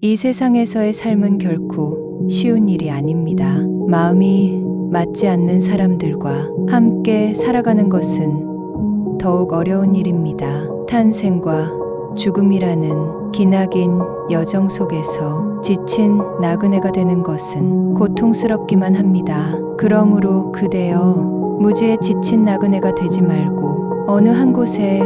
이 세상에서의 삶은 결코 쉬운 일이 아닙니다. 마음이 맞지 않는 사람들과 함께 살아가는 것은 더욱 어려운 일입니다. 탄생과 죽음이라는 기나긴 여정 속에서 지친 나그네가 되는 것은 고통스럽기만 합니다. 그러므로 그대여 무지에 지친 나그네가 되지 말고 어느 한 곳에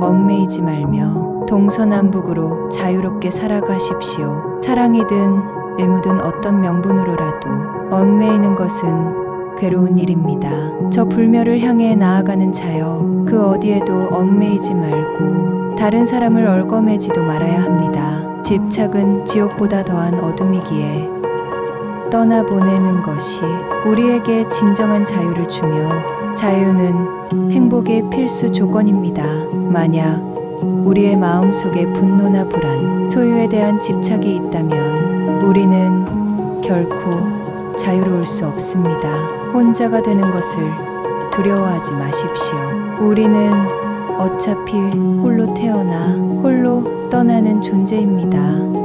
얽매이지 말며 동서남북으로 자유롭게 살아가십시오. 사랑이든 의무든 어떤 명분으로라도 얽매이는 것은 괴로운 일입니다. 저 불멸을 향해 나아가는 자여, 그 어디에도 얽매이지 말고 다른 사람을 얽어매지도 말아야 합니다. 집착은 지옥보다 더한 어둠이기에 떠나보내는 것이 우리에게 진정한 자유를 주며, 자유는 행복의 필수 조건입니다. 만약 우리의 마음속에 분노나 불안, 소유에 대한 집착이 있다면 우리는 결코 자유로울 수 없습니다. 혼자가 되는 것을 두려워하지 마십시오. 우리는 어차피 홀로 태어나 홀로 떠나는 존재입니다.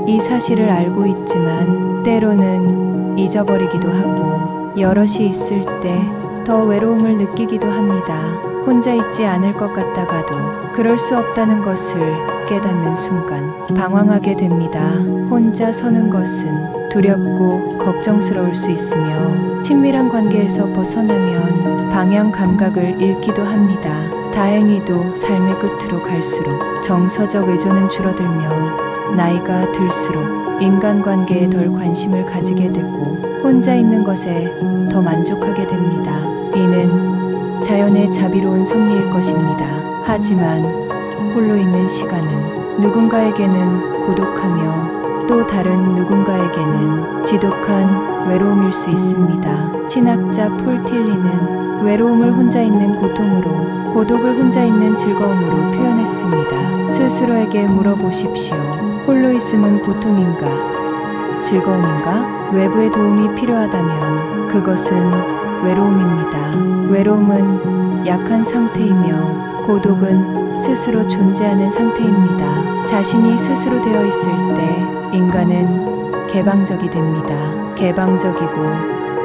이 사실을 알고 있지만 때로는 잊어버리기도 하고, 여럿이 있을 때 더 외로움을 느끼기도 합니다. 혼자 있지 않을 것 같다가도 그럴 수 없다는 것을 깨닫는 순간 방황하게 됩니다. 혼자 서는 것은 두렵고 걱정스러울 수 있으며, 친밀한 관계에서 벗어나면 방향 감각을 잃기도 합니다. 다행히도 삶의 끝으로 갈수록 정서적 의존은 줄어들며, 나이가 들수록 인간관계에 덜 관심을 가지게 되고 혼자 있는 것에 더 만족하게 됩니다. 이는 자연의 자비로운 섭리일 것입니다. 하지만 홀로 있는 시간은 누군가에게는 고독하며 또 다른 누군가에게는 지독한 외로움일 수 있습니다. 신학자 폴 틸리는 외로움을 혼자 있는 고통으로, 고독을 혼자 있는 즐거움으로 표현했습니다. 스스로에게 물어보십시오. 홀로 있음은 고통인가? 즐거움인가? 외부의 도움이 필요하다면 그것은 외로움입니다. 외로움은 약한 상태이며 고독은 스스로 존재하는 상태입니다. 자신이 스스로 되어 있을 때 인간은 개방적이 됩니다. 개방적이고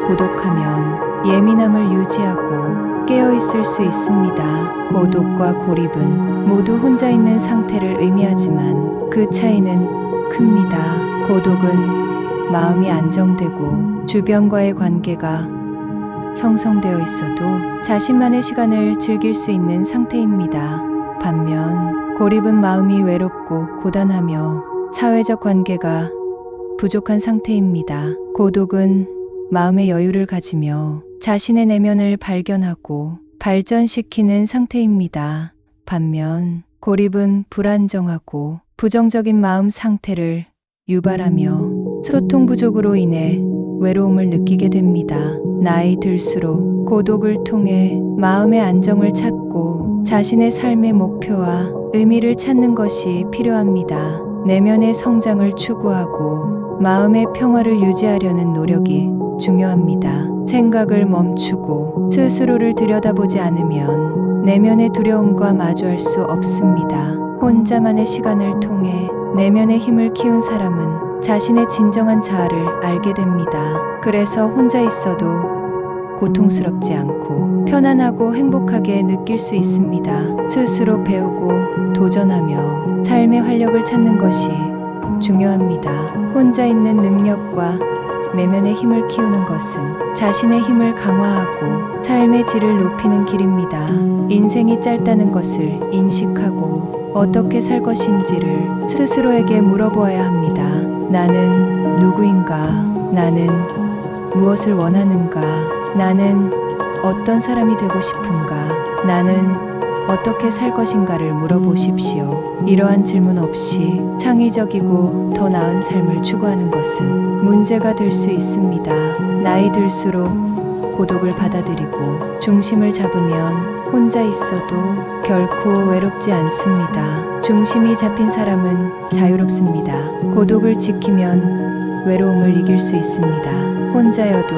고독하면 예민함을 유지하고 깨어있을 수 있습니다. 고독과 고립은 모두 혼자 있는 상태를 의미하지만 그 차이는 큽니다. 고독은 마음이 안정되고 주변과의 관계가 형성되어 있어도 자신만의 시간을 즐길 수 있는 상태입니다. 반면 고립은 마음이 외롭고 고단하며 사회적 관계가 부족한 상태입니다. 고독은 마음의 여유를 가지며 자신의 내면을 발견하고 발전시키는 상태입니다. 반면 고립은 불안정하고 부정적인 마음 상태를 유발하며 소통 부족으로 인해 외로움을 느끼게 됩니다. 나이 들수록 고독을 통해 마음의 안정을 찾고 자신의 삶의 목표와 의미를 찾는 것이 필요합니다. 내면의 성장을 추구하고 마음의 평화를 유지하려는 노력이 중요합니다. 생각을 멈추고 스스로를 들여다보지 않으면 내면의 두려움과 마주할 수 없습니다. 혼자만의 시간을 통해 내면의 힘을 키운 사람은 자신의 진정한 자아를 알게 됩니다. 그래서 혼자 있어도 고통스럽지 않고 편안하고 행복하게 느낄 수 있습니다. 스스로 배우고 도전하며 삶의 활력을 찾는 것이 중요합니다. 혼자 있는 능력과 내면의 힘을 키우는 것은 자신의 힘을 강화하고 삶의 질을 높이는 길입니다. 인생이 짧다는 것을 인식하고 어떻게 살 것인지를 스스로에게 물어보아야 합니다. 나는 누구인가? 나는 무엇을 원하는가? 나는 어떤 사람이 되고 싶은가? 나는 어떻게 살 것인가를 물어보십시오. 이러한 질문 없이 창의적이고 더 나은 삶을 추구하는 것은 문제가 될 수 있습니다. 나이 들수록 고독을 받아들이고 중심을 잡으면 혼자 있어도 결코 외롭지 않습니다. 중심이 잡힌 사람은 자유롭습니다. 고독을 지키면 외로움을 이길 수 있습니다. 혼자여도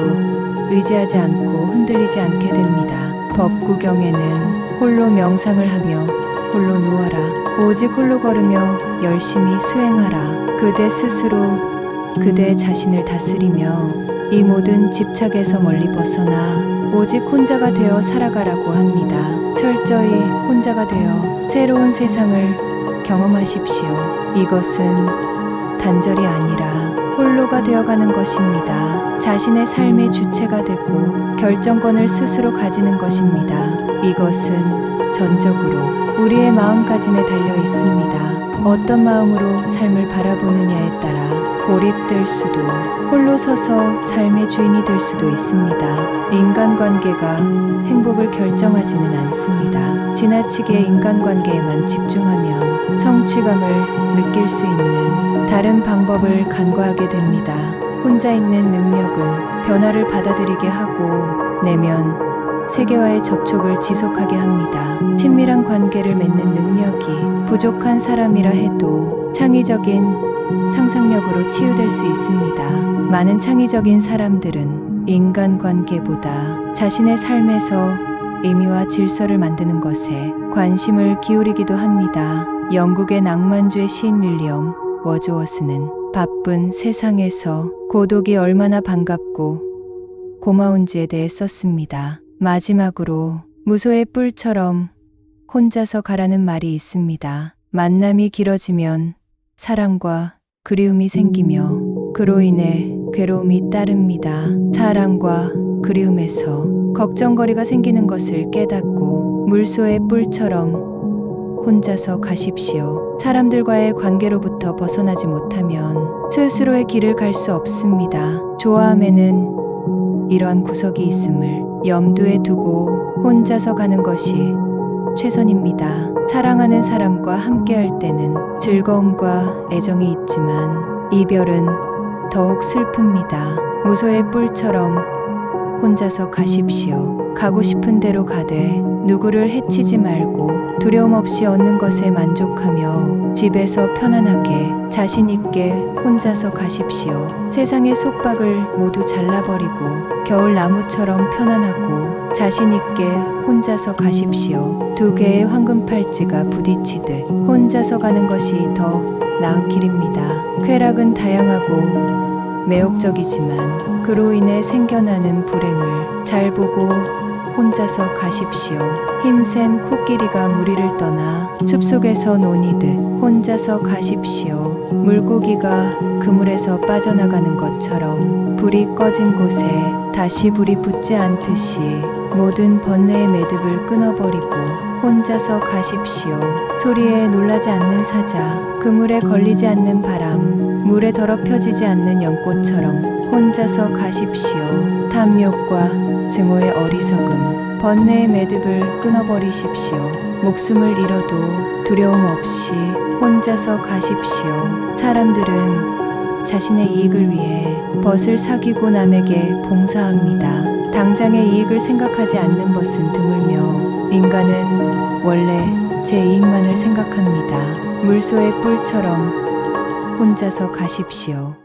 의지하지 않고 흔들리지 않게 됩니다. 법구경에는 홀로 명상을 하며 홀로 누워라, 오직 홀로 걸으며 열심히 수행하라. 그대 스스로 그대의 자신을 다스리며 이 모든 집착에서 멀리 벗어나 오직 혼자가 되어 살아가라고 합니다. 철저히 혼자가 되어 새로운 세상을 경험하십시오. 이것은 단절이 아니라 홀로가 되어가는 것입니다. 자신의 삶의 주체가 되고 결정권을 스스로 가지는 것입니다. 이것은 전적으로 우리의 마음가짐에 달려 있습니다. 어떤 마음으로 삶을 바라보느냐에 따라 고립될 수도, 홀로 서서 삶의 주인이 될 수도 있습니다. 인간관계가 행복을 결정하지는 않습니다. 지나치게 인간관계에만 집중하면 성취감을 느낄 수 있는 다른 방법을 간과하게 됩니다. 혼자 있는 능력은 변화를 받아들이게 하고 내면 세계와의 접촉을 지속하게 합니다. 친밀한 관계를 맺는 능력이 부족한 사람이라 해도 창의적인 상상력으로 치유될 수 있습니다. 많은 창의적인 사람들은 인간관계보다 자신의 삶에서 의미와 질서를 만드는 것에 관심을 기울이기도 합니다. 영국의 낭만주의 시인 윌리엄 워즈워스는 바쁜 세상에서 고독이 얼마나 반갑고 고마운지에 대해 썼습니다. 마지막으로 무소의 뿔처럼 혼자서 가라는 말이 있습니다. 만남이 길어지면 사랑과 그리움이 생기며 그로 인해 괴로움이 따릅니다. 사랑과 그리움에서 걱정거리가 생기는 것을 깨닫고 물소의 뿔처럼 혼자서 가십시오. 사람들과의 관계로부터 벗어나지 못하면 스스로의 길을 갈 수 없습니다. 좋아함에는 이러한 구석이 있음을 염두에 두고 혼자서 가는 것이 최선입니다. 사랑하는 사람과 함께할 때는 즐거움과 애정이 있지만 이별은 더욱 슬픕니다. 무소의 뿔처럼 혼자서 가십시오. 가고 싶은 대로 가되 누구를 해치지 말고 두려움 없이 얻는 것에 만족하며 집에서 편안하게 자신 있게 혼자서 가십시오. 세상의 속박을 모두 잘라버리고 겨울 나무처럼 편안하고 자신 있게 혼자서 가십시오. 두 개의 황금 팔찌가 부딪히듯 혼자서 가는 것이 더 나은 길입니다. 쾌락은 다양하고 매혹적이지만 그로 인해 생겨나는 불행을 잘 보고 혼자서 가십시오. 힘센 코끼리가 무리를 떠나 숲속에서 노니듯 혼자서 가십시오. 물고기가 그물에서 빠져나가는 것처럼 불이 꺼진 곳에 다시 불이 붙지 않듯이 모든 번뇌의 매듭을 끊어버리고 혼자서 가십시오. 소리에 놀라지 않는 사자, 그물에 걸리지 않는 바람, 물에 더럽혀지지 않는 연꽃처럼 혼자서 가십시오. 탐욕과 증오의 어리석음, 번뇌의 매듭을 끊어버리십시오. 목숨을 잃어도 두려움 없이 혼자서 가십시오. 사람들은 자신의 이익을 위해 벗을 사귀고 남에게 봉사합니다. 당장의 이익을 생각하지 않는 것은 드물며 인간은 원래 제 이익만을 생각합니다. 물소의 뿔처럼 혼자서 가십시오.